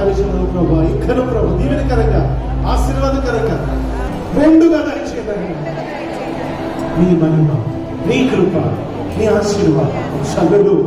కార్యక్రమంలో ప్రభావ ఇక్కడ ప్రభావ దీవెనకరంగా ఆశీర్వాదకరంగా రెండుగా దయచేయండి. నీ మహిమ, నీ కృప, నీ ఆశీర్వాదం చల్లుడు.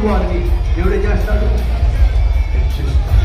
వారిని దేవుడే చేస్తాడు, హెచ్చిస్తాడు.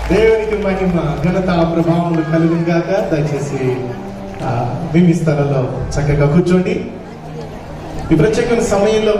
దేవునికి మహిమ ఘనత ప్రభావములు కలుగును గాక. దయచేసి మీ స్థలంలో చక్కగా కూర్చోండి. ఈ ప్రత్యేకమైన సమయంలో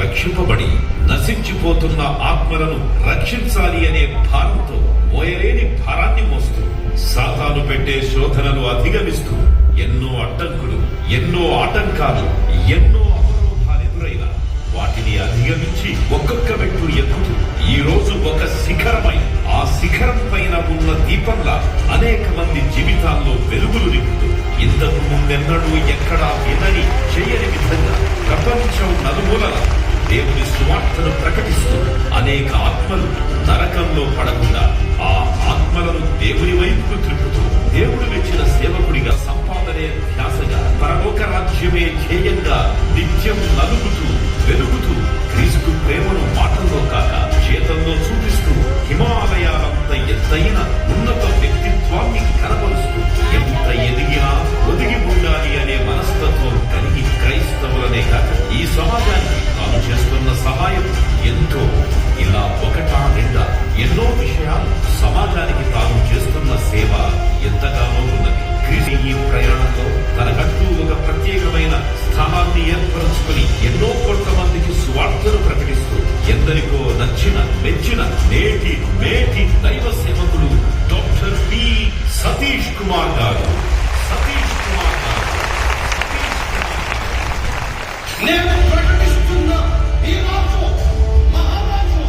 రక్షింపబడి నశించిపోతున్న ఆత్మలను రక్షించాలి అనే భారంతో మోయలేని భారాన్ని మోస్తూ సాతాను పెట్టే శోధనలు అధిగమిస్తూ ఎన్నో అడ్డంకులు, ఎన్నో ఆటంకాలు, ఎన్నో అవరోధాలు ఎదురైనా వాటిని అధిగమించి ఒక్కొక్క మెట్టు ఎక్కుతూ ఈ రోజు ఒక శిఖరమై ఆ శిఖరం పైన ఉన్న దీపంలా అనేక మంది జీవితాల్లో వెలుగులు నింపుతూ ఇంతకు ముందెన్నడూ ఎక్కడా వినని చేయని విధంగా ప్రపంచం నలుమూలల దేవుని సువార్తను ప్రకటిస్తూ అనేక ఆత్మలు నరకంలో పడకుండా ఆ ఆత్మలను దేవుని వైపుకు త్రిప్పుతూ దేవుడు మెచ్చిన సేవకుడిగా సంపాదనే ధ్యాసగా పరలోక రాజ్యమే ధ్యేయంగా నిత్యం నలుగుతూ వెలుగుతూ క్రీస్తు ప్రేమను మాటల్లో కాక చేతల్లో చూపిస్తూ హిమాలయాలంత ఎత్తైన ఉన్నత వ్యక్తిత్వాన్ని కనబరుస్తూ ఎంత ఎదిగినా ఒదిగి ఉండాలి అనే మనస్తత్వం కలిగి క్రైస్తవులనే కాక ఈ సమాజానికి తాను చేస్తున్న సహాయం ఎంతో. ఇలా ఒకటా నిండా ఎన్నో విషయాలు సమాజానికి తాను చేస్తున్న సేవ ఎంతగానో ఉన్నది. క్రీస్తు ఈ ప్రయాణంలో తనకంటూ ఒక ప్రత్యేకమైన స్థానాన్ని ఏర్పరచుకుని ఎన్నో కోట్ల మందికి సువార్తను ప్రకటిస్తూ ఎందరికో నచ్చిన మెచ్చిన నేటి మేటి దైవ సేవకుడు డాక్టర్ పి సతీష్ కుమార్ గారు. సతీష్ కుమార్ గారు నేను ప్రకటిస్తున్న ఈ రాజు మహారాజు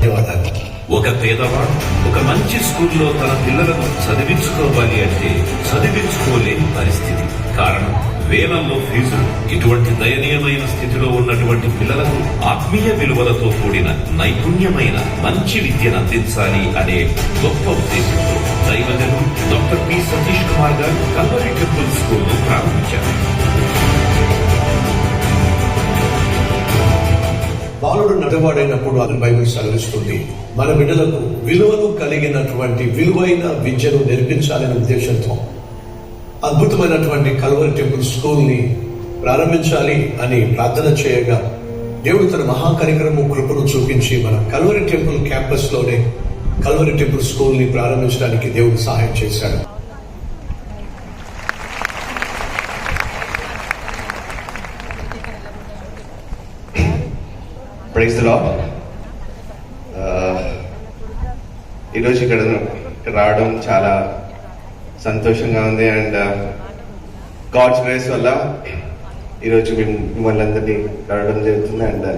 ధన్యవాదాలు. ఒక పేదవాడు ఒక మంచి స్కూల్లో తన పిల్లలను చదివించుకోవాలి అంటే చదివించుకోలేని పరిస్థితి. కారణం వేలల్లో ఫీజులు. ఇటువంటి దయనీయమైన స్థితిలో ఉన్నటువంటి పిల్లలకు ఆత్మీయ విలువలతో కూడిన నైపుణ్యమైన మంచి విద్యను అందించాలి అనే గొప్ప ఉద్దేశంతో దైవజనుడు డాక్టర్ పి సతీష్ కుమార్ గారు కల్వరి టెంపుల్ స్కూల్ ను ప్రారంభించారు. బాలుడు నటవాడైనప్పుడు అతను బైబిల్ సెలవిస్తుంది మన బిడ్డలకు విలువలు కలిగినటువంటి విలువైన విద్యను నేర్పించాలనే ఉద్దేశంతో అద్భుతమైనటువంటి కల్వరి టెంపుల్ స్కూల్ ని ప్రారంభించాలి అని ప్రార్థన చేయగా దేవుడు తన మహాకరికరము కృపను చూపించి మన కల్వరి టెంపుల్ క్యాంపస్ లోనే కల్వరి టెంపుల్ స్కూల్ ని ప్రారంభించడానికి దేవుడు సహాయం చేశాడు. Praise the lord. ఈరోజు ఇక్కడ రావడం చాలా సంతోషంగా ఉంది. అండ్ గాడ్స్ గ్రేస్ వల్ల ఈరోజు మిమ్మల్ని అందరినీ రావడం జరుగుతుంది. అండ్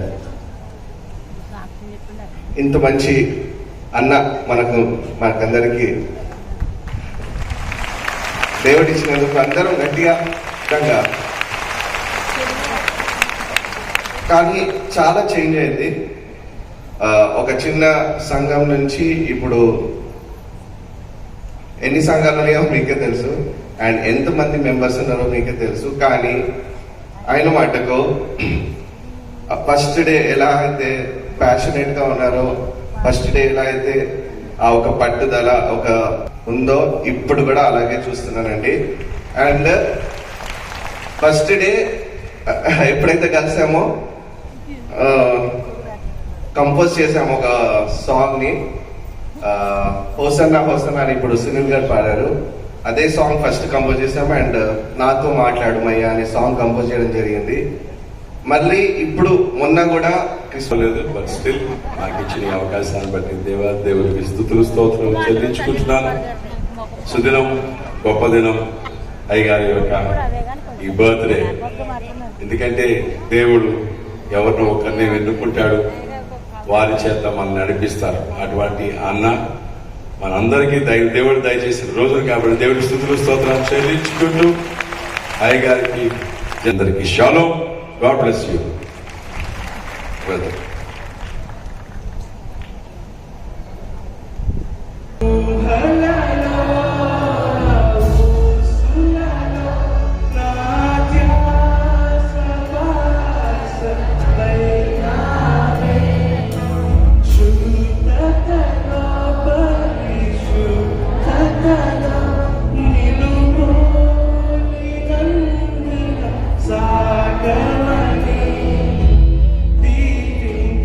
ఇంత మంచి అన్న మనకందరికి దేవుడు ఇచ్చినందుకు అందరం గట్టిగా. కానీ చాలా చేంజ్ అయింది. ఒక చిన్న సంఘం నుంచి ఇప్పుడు ఎన్ని సంఘాలు ఉన్నాయో మీకే తెలుసు, అండ్ ఎంతమంది మెంబర్స్ ఉన్నారో మీకే తెలుసు. కానీ ఆయన మటుకు ఫస్ట్ డే ఎలా అయితే ప్యాషనేట్ గా ఉన్నారో, ఫస్ట్ డే ఎలా అయితే ఆ ఒక పట్టుదల ఒక ఉందో ఇప్పుడు కూడా అలాగే చూస్తున్నానండి. అండ్ ఫస్ట్ డే ఎప్పుడైతే కలిసామో కంపోజ్ చేసాము ఒక సాంగ్ ని, హోసన్నా హోసన్నా అని ఇప్పుడు సునీల్ గారు పాడారు. అదే సాంగ్ ఫస్ట్ కంపోజ్ చేసాము. అండ్ నాతో మాట్లాడుమయ్యా అనే సాంగ్ కంపోజ్ చేయడం జరిగింది. మళ్ళీ ఇప్పుడు మొన్న కూడా లేదు, బట్ స్టిల్ నాకు ఇచ్చిన అవకాశాన్ని బట్టి దేవుడికి స్తుతులు స్తోత్రం చెల్లించుకుంటున్నాను. సుదినం గొప్ప దినం అయ్యగారి యొక్క ఈ బర్త్డే. ఎందుకంటే దేవుడు ఎవరినో ఒకరిని ఎన్నుకుంటాడు, వారి చేత మనం నడిపిస్తారు. అటువంటి అన్న మనందరికీ దేవుడు దయచేసిన రోజులు కాబట్టి దేవుడి స్తుతులు స్తోత్రాలు చెల్లించుకుంటూ అయ్యగారికి అందరికీ షాలోమ్. God bless you brother. సాగమని దీవించు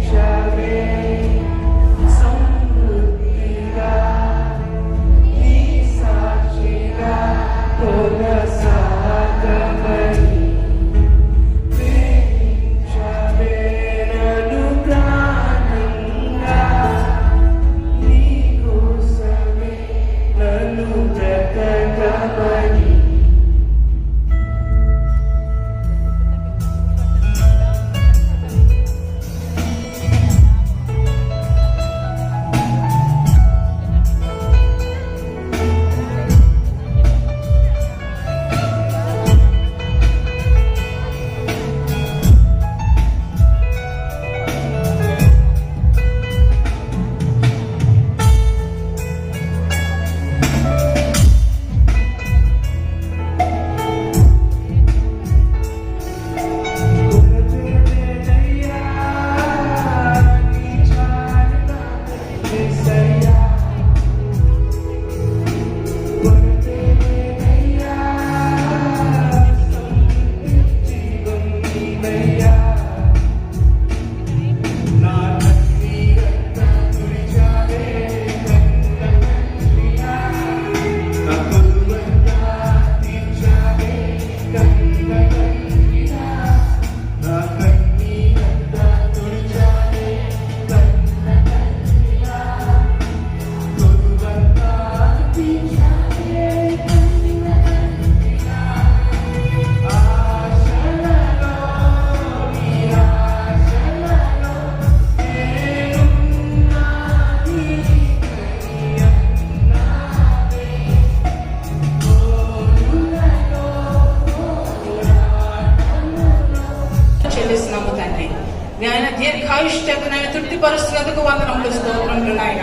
నాయన దీర్ఘాయుష్యకు నాయన తృప్తిపరుస్తున్నందుకు వందనములు స్తోత్రములు నాయన.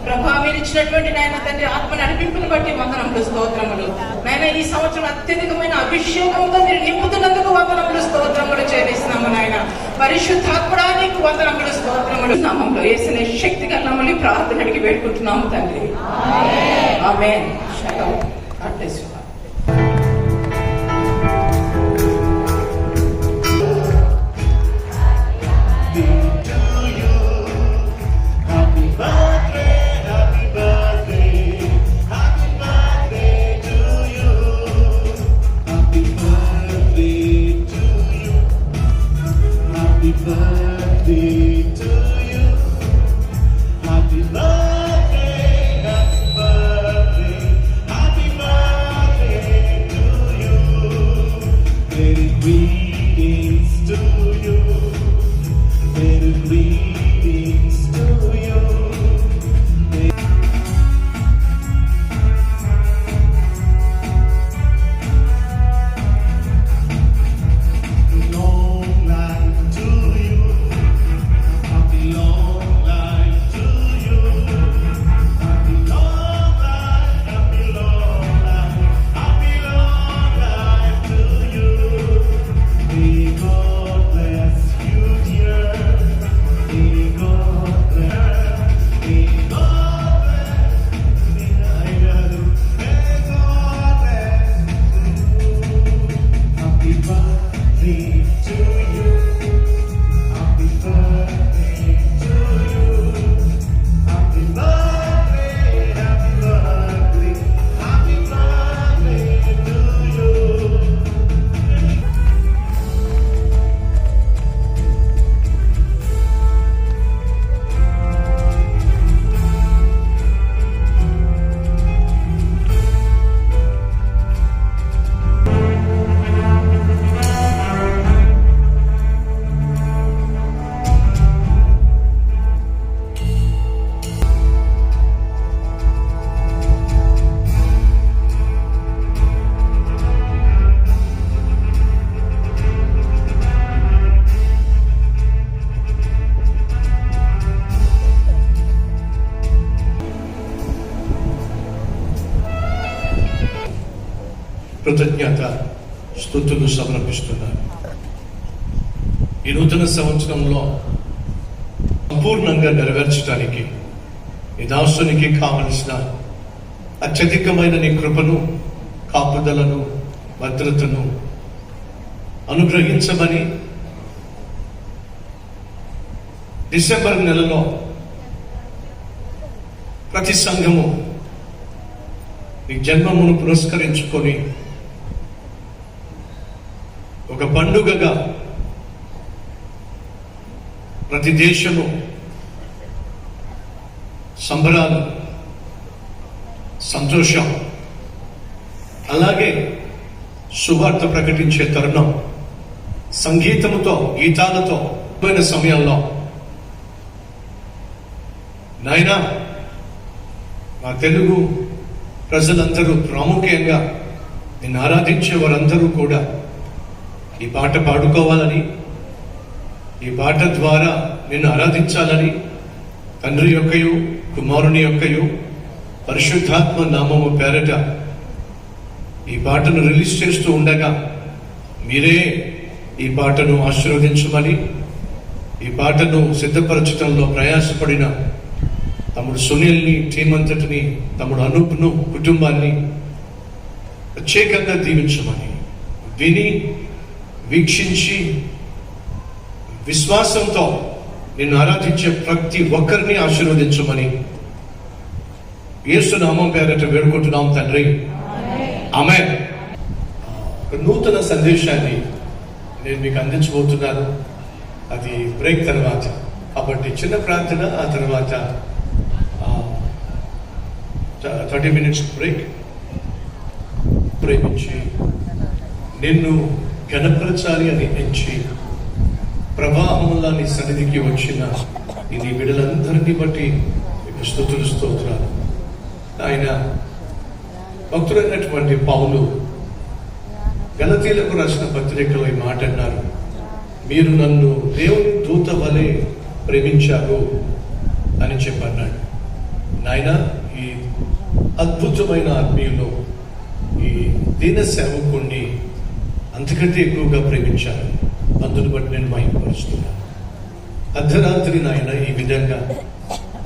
ప్రభా మీరు ఇచ్చినటువంటి నాయన తండ్రి ఆత్మ నడిపింపుని బట్టి వందనములు స్తోత్రములు నాయన. ఈ సంవత్సరం అత్యధికమైన అభిషేకంతో మీరు నింపుతున్నందుకు వందనములు స్తోత్రములు చెల్లిస్తున్నాము నాయన. పరిశుద్ధాత్మడా నీకు వందనములు స్తోత్రములు. నామంలో యేసుని శక్తి కన్నామని ప్రార్థనకి వేడుకుంటున్నాము తండ్రి. ఆమేన్. షలోమ్. God bless you. కృతజ్ఞత స్తుతులు సమర్పిస్తున్నాను. ఈ నూతన సంవత్సరంలో సంపూర్ణంగా నెరవేర్చడానికి ఈ దాసునికి కావలసిన అత్యధికమైన నీ కృపను, కాపుదలను, భద్రతను అనుగ్రహించమని డిసెంబర్ నెలలో ప్రతి సంఘము నీ జన్మమును పురస్కరించుకొని ఒక పండుగగా ప్రతి దేశము సంబరాలు, సంతోషం, అలాగే సువార్త ప్రకటించే తరుణం సంగీతముతో, గీతాలతో పోయిన సమయంలో నాయనా మా తెలుగు ప్రజలందరూ ప్రాముఖ్యంగా నిన్ను ఆరాధించే వారందరూ కూడా ఈ పాట పాడుకోవాలని, ఈ పాట ద్వారా నిన్ను ఆరాధించాలని తండ్రి యొక్కయు కుమారుని యొక్కయు పరిశుద్ధాత్మ నామము పేరట ఈ పాటను రిలీజ్ చేస్తూ ఉండగా మీరే ఈ పాటను ఆశీర్వదించమని, ఈ పాటను సిద్ధపరచడంలో ప్రయాసపడిన తమ్ముడు సునీల్ని, టీం అంతటిని, తమ్ముడు అనూప్ను, కుటుంబాన్ని ప్రత్యేకంగా దీవించమని, విని వీక్షించి విశ్వాసంతో నిన్ను ఆరాధించే ప్రతి ఒక్కరిని ఆశీర్వదించమని యేసు నామం పేరట వేడుకుంటున్నాం తండ్రి. ఆమేన్. ఒక నూతన సందేశాన్ని నేను మీకు అందించబోతున్నాను. అది బ్రేక్ తర్వాత, కాబట్టి చిన్న ప్రార్థన, ఆ తర్వాత 30 minutes బ్రేక్. ప్రేమించి నిన్ను ఘనపరచాలి అని ఎంచి ప్రవాహంలా నీ సన్నిధికి వచ్చిన నీ బిడ్డలందరినీ బట్టి మీకు స్తుతులు, స్తోత్రాలు. ఆయన భక్తుడైనటువంటి పౌలు గలతీలకు రాసిన పత్రికలో ఈ మాట అన్నారు, మీరు నన్ను దేవుని దూత వలె ప్రేమించారు అని చెప్పన్నాడు. నాయన, ఈ అద్భుతమైన ఆత్మీయులు ఈ దీన సేవకుణ్ణి అంతకంటే ఎక్కువగా ప్రేమించారు. అందును బట్టి నేను మహిమపరుస్తున్నాను. అర్ధరాత్రి నాయన ఈ విధంగా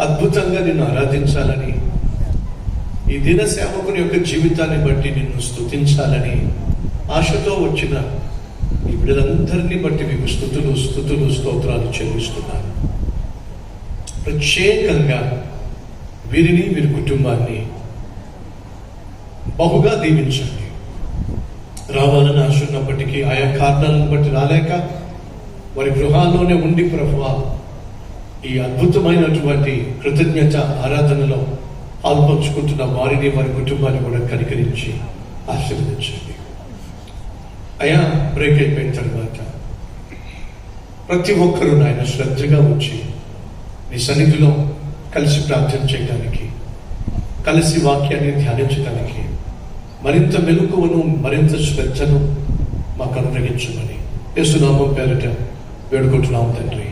అద్భుతంగా నిన్ను ఆరాధించాలని, ఈ దిన సేవకుని యొక్క జీవితాన్ని బట్టి నిన్ను స్తుతించాలని ఆశతో వచ్చిన ఈ బిడ్డలందరినీ బట్టి మీకు స్తుతులు స్తోత్రాలు చెల్లిస్తున్నాను. ప్రత్యేకంగా వీరిని, వీరి కుటుంబాన్ని బహుగా దీవించండి. రావాలని ఆశ ఉన్నప్పటికీ ఆయా కారణాలను బట్టి రాలేక వారి గృహాల్లోనే ఉండి ప్రభువా ఈ అద్భుతమైనటువంటి కృతజ్ఞత ఆరాధనలో పాల్పంచుకుంటున్న వారిని, వారి కుటుంబాన్ని కూడా కనికరించి ఆశీర్వదించండి. అయా, బ్రేక్ అయిపోయిన తర్వాత ప్రతి ఒక్కరూ నాయన శ్రద్ధగా వచ్చి నీ సన్నిధిలో కలిసి ప్రార్థన చేయడానికి, కలిసి వాక్యాన్ని ధ్యానించడానికి మరింత మెలకువను, మరింత శ్రద్ధను మాకు అనుగ్రహించమని యేసునామం పేరిట వేడుకుంటున్నాం తండ్రి.